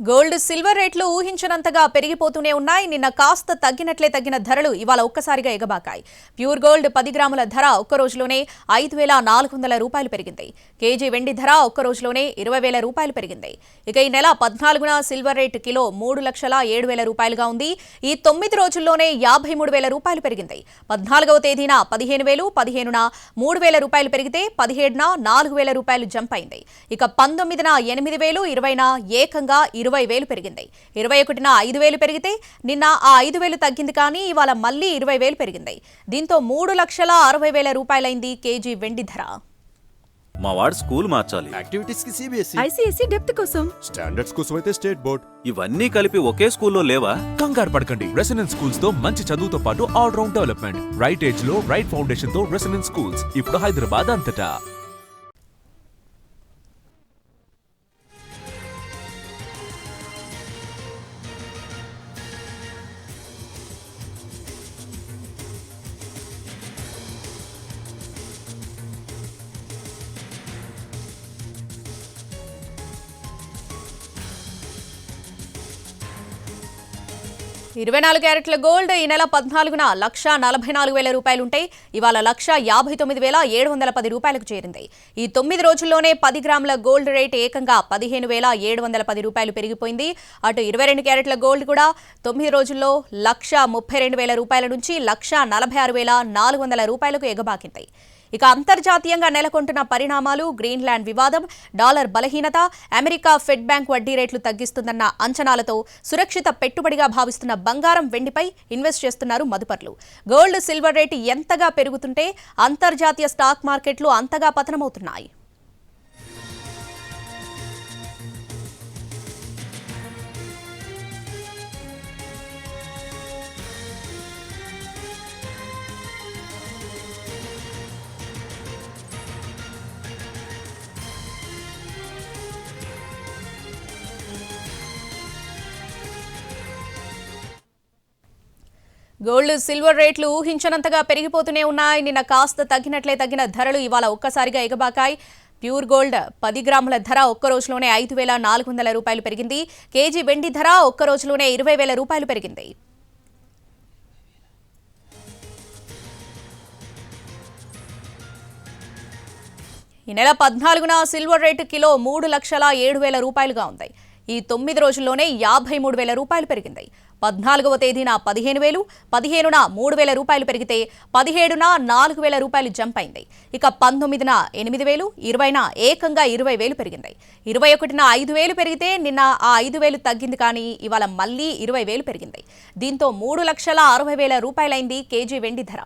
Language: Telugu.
గోల్డ్ సిల్వర్ రేట్లు ఊహించినంతగా పెరిగిపోతూనే ఉన్నాయి. నిన్న కాస్త తగ్గిన ధరలు ఇవాళ ఒక్కసారిగా ఎగబాకాయి. ప్యూర్ గోల్డ్ 10 గ్రాముల ధర ఒక్క రోజులోనే 5,400 రూపాయలు పెరిగింది. కేజీ వెండి ధర ఒక్క రోజులోనే 20,000 రూపాయలు పెరిగింది. ఇక ఈ నెల 14న సిల్వర్ రేట్ కిలో 3,07,000 రూపాయలుగా ఉంది. ఈ 9 రోజుల్లోనే 53,000 రూపాయలు పెరిగింది. 14వ తేదీన 15,000, 15న 3,000 రూపాయలు పెరిగితే 17న 4,000 రూపాయలు జంప్ అయింది. ఇక 19న 8,000, 20న ఏకంగా 20,000 పెరిగింది. 21న 5,000 పెరిగితే నిన్న ఆ 5,000 తగ్గింది, కానీ ఇవాళ మళ్లీ 20,000 పెరిగింది. దీంతో 3,60,000 రూపాయలైంది కేజీ వెండి ధర. మా వాడు స్కూల్ మార్చాలి. యాక్టివిటీస్ కి సిబిఎస్ఈ, ఐసిఐసి డెప్త్ కోసం, స్టాండర్డ్స్ కోసం అయితే స్టేట్ బోర్డ్. ఇవన్నీ కలిపి ఒకే స్కూల్లో లేవా? కంగారు పడకండి. రెసిడెన్స్ స్కూల్స్ తో మంచి చదువుతో పాటు all round development. Right age లో రైట్ ఫౌండేషన్ తో రెసిడెన్స్ స్కూల్స్ ఇప్పుడు హైదరాబాద్ అంతటా. ఇరవై 24 క్యారెట్ల గోల్డ్ ఈ నెల 14న 1,44,000 రూపాయలుంటే ఇవాళ 1,59,710 రూపాయలకు చేరింది. ఈ 9 రోజుల్లోనే 10 గ్రాముల గోల్డ్ రేట్ ఏకంగా 15,710 రూపాయలు పెరిగిపోయింది. అటు 22 క్యారెట్ల గోల్డ్ కూడా 9 రోజుల్లో 1,32,000 రూపాయల నుంచి 1,46,400 రూపాయలకు ఎగబాకింది. ఇక అంతర్జాతీయంగా నెలకొంటున్న పరిణామాలు, గ్రీన్లాండ్ వివాదం, డాలర్ బలహీనత, అమెరికా ఫెడ్ బ్యాంక్ వడ్డీ రేట్లు తగ్గిస్తుందన్న అంచనాలతో సురక్షిత పెట్టుబడిగా భావిస్తున్న బంగారం, వెండిపై ఇన్వెస్ట్ చేస్తున్నారు మదుపర్లు. గోల్డ్, సిల్వర్ రేటు ఎంతగా పెరుగుతుంటే అంతర్జాతీయ స్టాక్ మార్కెట్లు అంతగా పతనమవుతున్నాయి. గోల్డ్, సిల్వర్ రేట్లు ఊహించనంతగా పెరిగిపోతూనే ఉన్నాయి. నిన్న కాస్త తగ్గిన ధరలు ఇవాళ ఒక్కసారిగా ఎగబాకాయి. ప్యూర్ గోల్డ్ 10 గ్రాముల ధర ఒక్క రోజులోనే 5,400 రూపాయలు పెరిగింది. కేజీ వెండి ధర ఒక్క రోజులోనే 20,000 రూపాయలు పెరిగింది. ఈ నెల 14న సిల్వర్ రేటు కిలో 3,07,000 రూపాయలుగా ఉంది. ఈ 9 రోజుల్లోనే 53,000 రూపాయలు పెరిగింది. 14వ తేదీన 15,000, 15న 3,000 రూపాయలు పెరిగితే 17న 4,000 రూపాయలు జంప్ అయింది. ఇక 19న 8,000, 20న ఏకంగా 20,000 పెరిగింది. 21న 5,000 పెరిగితే నిన్న ఆ 5,000 తగ్గింది, కానీ ఇవాళ మళ్లీ 20,000 పెరిగింది. దీంతో 3,60,000 రూపాయలైంది కేజీ వెండి ధర.